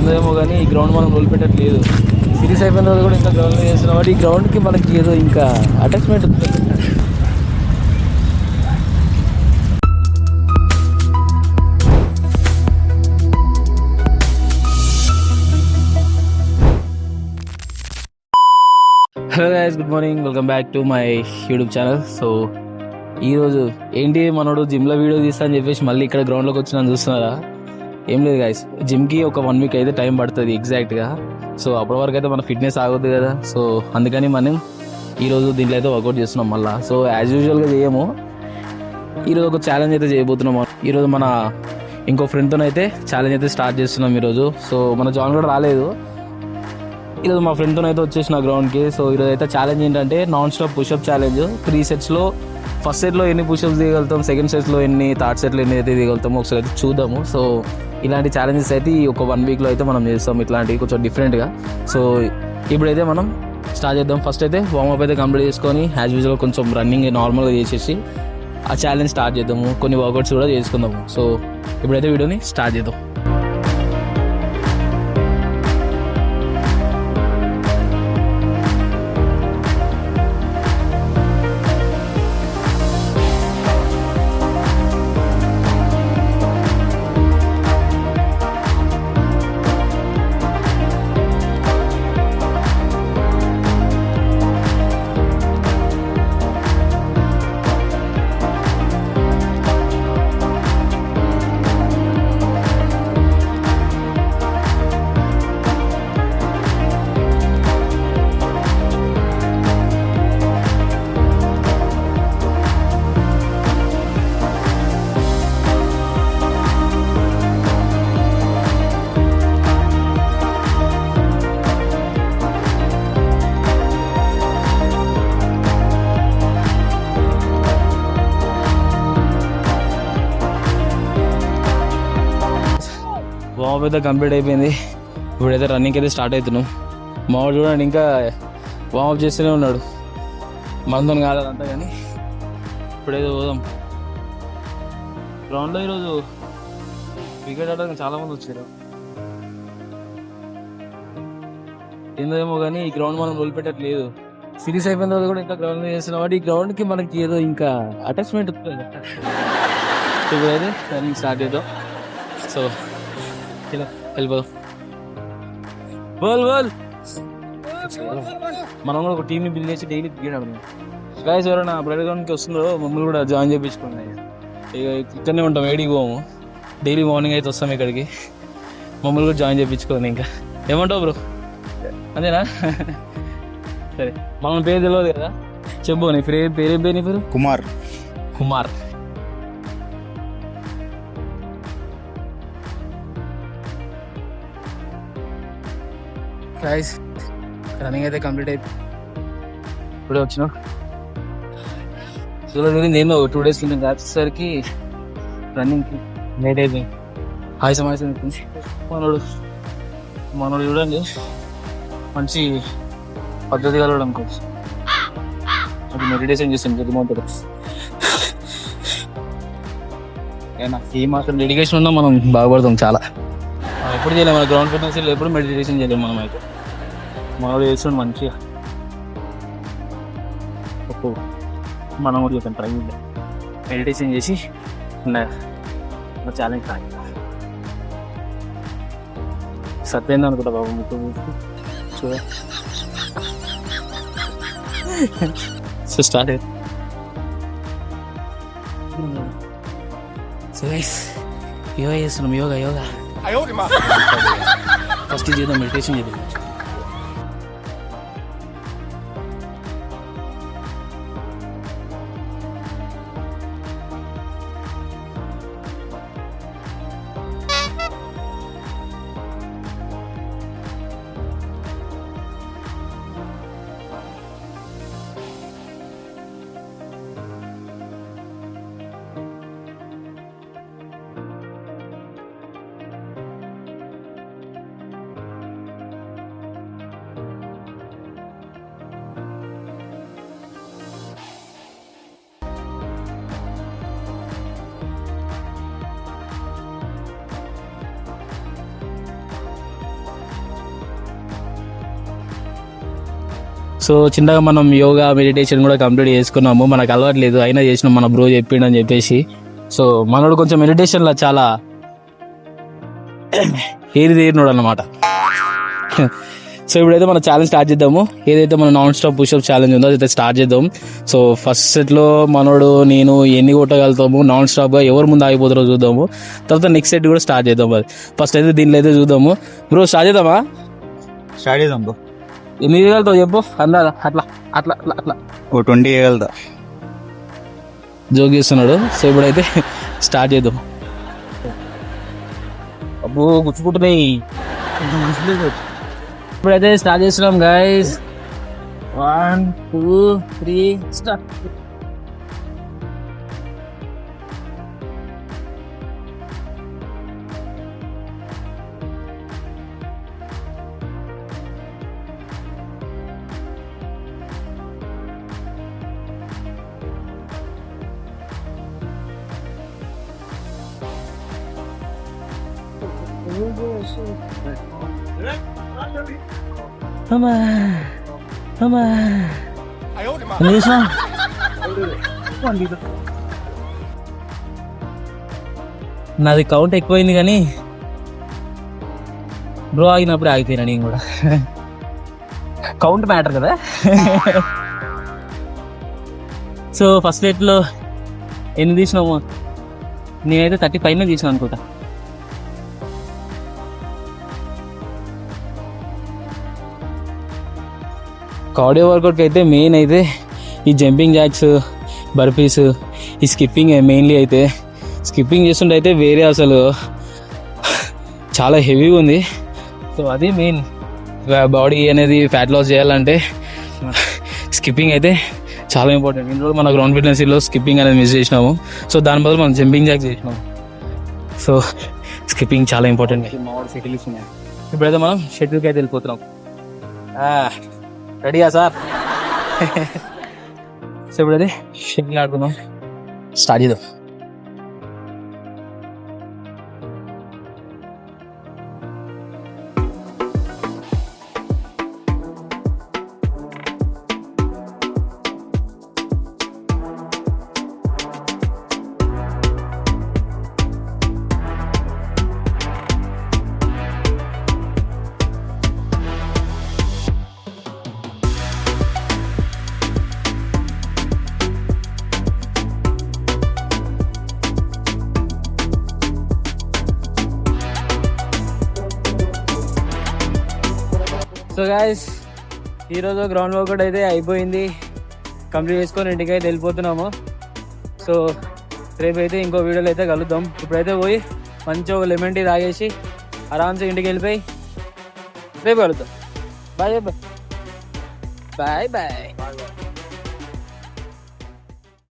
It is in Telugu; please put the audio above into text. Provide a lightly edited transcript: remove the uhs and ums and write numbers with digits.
ఏందేమో కానీ ఈ గ్రౌండ్ మనం వదిలిపెట్టట్లేదు. సిరీస్ అయిపోయిన తర్వాత కూడా ఇంకా గ్రౌండ్లో చేస్తున్నాం కాబట్టి ఈ గ్రౌండ్కి మనకి ఏదో ఇంకా అటాచ్మెంట్ ఉంది. Hello guys, good morning, welcome back to my YouTube channel. So ఈరోజు ఏంటి మనోడు జిమ్లో వీడియో తీస్తా అని చెప్పేసి మళ్ళీ ఇక్కడ గ్రౌండ్లోకి వచ్చినా చూస్తున్నారా? ఏం లేదు గైస్, జిమ్కి ఒక 1 వీక్ అయితే టైం పడుతుంది ఎగ్జాక్ట్గా. సో అప్పటి వరకు అయితే మన ఫిట్నెస్ ఆగొద్దు కదా. సో అందుకని మనం ఈరోజు దీంట్లో అయితే వర్కౌట్ చేస్తున్నాం మళ్ళీ. సో యాజ్ యూజువల్గా చేయము, ఈరోజు ఒక ఛాలెంజ్ అయితే చేయబోతున్నాం. ఈరోజు మన ఇంకో ఫ్రెండ్తో అయితే ఛాలెంజ్ అయితే స్టార్ట్ చేస్తున్నాం ఈరోజు. సో మన జాన్ కూడా రాలేదు, ఈరోజు మా ఫ్రెండ్తో అయితే వచ్చేసిన గ్రౌండ్కి. సో ఈరోజు అయితే ఛాలెంజ్ ఏంటంటే నాన్ స్టాప్ పుషప్ ఛాలెంజ్. 3 సెట్స్లో ఫస్ట్ సెట్లో ఎన్ని పుషప్స్ దిగలుగుతాం, సెకండ్ సెట్లో ఎన్ని, థర్డ్ సెట్లో ఎన్ని అయితే దిగలుగుతామో ఒకసారి అయితే చూద్దాము. సో ఇలాంటి ఛాలెంజెస్ అయితే ఈ ఒక 1 వీక్లో అయితే మనం చేస్తాం, ఇట్లాంటివి కొంచెం డిఫరెంట్గా. సో ఇప్పుడైతే మనం స్టార్ట్ చేద్దాం. ఫస్ట్ అయితే వార్మప్ అయితే కంప్లీట్ చేసుకొని యాజ్ యూజువల్ కొంచెం రన్నింగ్ నార్మల్గా చేసేసి ఆ ఛాలెంజ్ స్టార్ట్ చేద్దాము. కొన్ని వర్కౌట్స్ కూడా చేసుకుందాము. సో ఇప్పుడైతే వీడియోని స్టార్ట్ చేద్దాం. వార్మప్ అయితే కంప్లీట్ అయిపోయింది. ఇప్పుడైతే రన్నింగ్ అయితే స్టార్ట్ అవుతున్నాం. మావాడు చూడండి ఇంకా వార్మప్ చేస్తూనే ఉన్నాడు. మనతో కాలేదంతా కానీ ఇప్పుడైతే పోదాం. గ్రౌండ్లో ఈరోజు క్రికెట్ ఆడడానికి చాలామంది వచ్చారు. ఏందేమో కానీ ఈ గ్రౌండ్ మనం వదిలిపెట్టట్లేదు. సిరీస్ అయిపోయిన తర్వాత కూడా ఇంకా గ్రౌండ్లో చేస్తున్నాం కాబట్టి ఈ గ్రౌండ్కి మనకి ఏదో ఇంకా అటాచ్మెంట్ ఉంటుంది. ఇప్పుడైతే రన్నింగ్ స్టార్ట్ చేద్దాం. సో వెళ్ళిపోదాం. మనం కూడా ఒక టీమ్ని బిల్డ్ చేసి డైలీ గీయడం. గాయస్ ఎవరైనా బ్రైడల్ గ్రౌండ్కి వస్తున్నారో మమ్మల్ని కూడా జాయిన్ చేయించుకోండి. ఇక ఇక్కడనే ఉంటాం, ఏడికి పోము. డైలీ మార్నింగ్ అయితే వస్తాం ఇక్కడికి. మమ్మల్ని కూడా జాయిన్ చేయించుకోండి. ఇంకా ఏమంటావు బ్రో? అంతేనా? సరే, మన పేరు తెలియదు కదా, చెప్పు. నీ పేరేం పేరు? నీ పేరు కుమార్. కుమార్. గైస్ రన్నింగ్ అయితే కంప్లీట్ అయిపోయి ఇప్పుడే వచ్చినా. నేను 2 డేస్ కింద వచ్చేసరికి రన్నింగ్కి లేట్ అయిపోయింది. ఆయాసం మనోడు చూడండి మంచి పద్ధతి కలవడం కోసం అది మెడిటేషన్ చేస్తాను చదువుతాడు. ఈ మాత్రం డెడికేషన్ ఉన్నా మనం బాగుపడతాం చాలా. ఎప్పుడు చేయలేము మన గ్రౌండ్ ఫిట్నెస్, ఎప్పుడు మెడిటేషన్ చేయలేము మనం. అయితే మనోడు చేస్తుండే మంచిగా. మనం కూడా చెప్పాను ట్రై చేద్దాం, మెడిటేషన్ చేసి ఛాలెంజ్ స్టార్ట్ సత్యంది అనుకుంటా బాబు. మీకు చూడ సో స్టార్ట్ అయ్యింది. సో గైస్ యోగా చేస్తున్నాం. యోగా ఫస్ట్ చేద్దాం, మెడిటేషన్ చేద్దాం. సో చిన్నగా మనం యోగా మెడిటేషన్ కూడా కంప్లీట్ చేసుకున్నాము. మనకు అలవాట్లేదు అయినా చేసినాం, మన బ్రో చెప్పిండు అని చెప్పేసి. సో మనోడు కొంచెం మెడిటేషన్లో చాలా ఏరిదేరినోడు అన్నమాట. సో ఇప్పుడైతే మనం ఛాలెంజ్ స్టార్ట్ చేద్దాము. ఏదైతే మన నాన్ స్టాప్ పుషప్ ఛాలెంజ్ ఉందో అదైతే స్టార్ట్ చేద్దాం. సో ఫస్ట్ సెట్లో మనోడు నేను ఎన్ని కొట్టగలుగుతాము నాన్ స్టాప్గా, ఎవరు ముందు ఆగిపోతారో చూద్దాము. తర్వాత నెక్స్ట్ సెట్ కూడా స్టార్ట్ చేద్దాం. అది ఫస్ట్ అయితే దీనిలో అయితే చూద్దాము. బ్రో స్టార్ట్ చేద్దామా? స్టార్ట్ చేద్దాం బ్రో. ఎన్ని చేయగలుగుతావు చెప్పు. అందా అట్లా అట్లా అట్లా అట్లా ఓ 20 చేయగలుగుతా. జోక్ చేస్తున్నాడు. సో ఇప్పుడైతే స్టార్ట్ చేద్దాం. అబ్బో గుచ్చుకుంటున్నాయి. ఇప్పుడైతే స్టార్ట్ చేస్తున్నాం గైస్. 1 2 3 స్టార్ట్. నాది కౌంట్ ఎక్కువైంది కానీ బ్రో ఆగినప్పుడు ఆగిపోయినా నేను కూడా. కౌంట్ మ్యాటర్ కదా. సో ఫస్ట్ డేట్లో ఎన్ని తీసినాము? నేనైతే 30 పైన తీసినా అనుకుంటా. కార్డియో వర్కౌట్కి అయితే మెయిన్ అయితే ఈ జంపింగ్ జాక్స్, బర్పీస్, ఈ స్కిప్పింగ్ మెయిన్లీ. అయితే స్కిప్పింగ్ చేస్తుంటే అయితే వేరే అసలు చాలా హెవీగా ఉంది. సో అది మెయిన్. బాడీ అనేది ఫ్యాట్ లాస్ చేయాలంటే స్కిప్పింగ్ అయితే చాలా ఇంపార్టెంట్. ఇందులో మన గ్రౌండ్ ఫిట్నెస్లో స్కిప్పింగ్ అనేది మిస్ చేసినాము. సో దాని బదులు మనం జంపింగ్ జాక్స్ చేసినాము. సో స్కిప్పింగ్ చాలా ఇంపార్టెంట్. ఇప్పుడైతే మనం షెడ్యూల్కి అయితే వెళ్ళిపోతున్నాం. రెడీయా సార్? సో ఇప్పుడైతే షెడ్యూల్ ఆడుకుందాం. స్టార్ట్ చేద్దాం. సో గాయస్ ఈరోజు గ్రౌండ్ వర్కౌట్ అయితే అయిపోయింది. కంప్లీట్ చేసుకొని ఇంటికి అయితే వెళ్ళిపోతున్నాము. సో రేపు అయితే ఇంకో వీడియోలో అయితే కలుద్దాం. ఇప్పుడైతే పోయి మంచిగా ఒక లెమన్ టీ తాగేసి ఆరామ్సే ఇంటికి వెళ్ళిపోయి రేపు కలుద్దాం. Bye bye bye bye.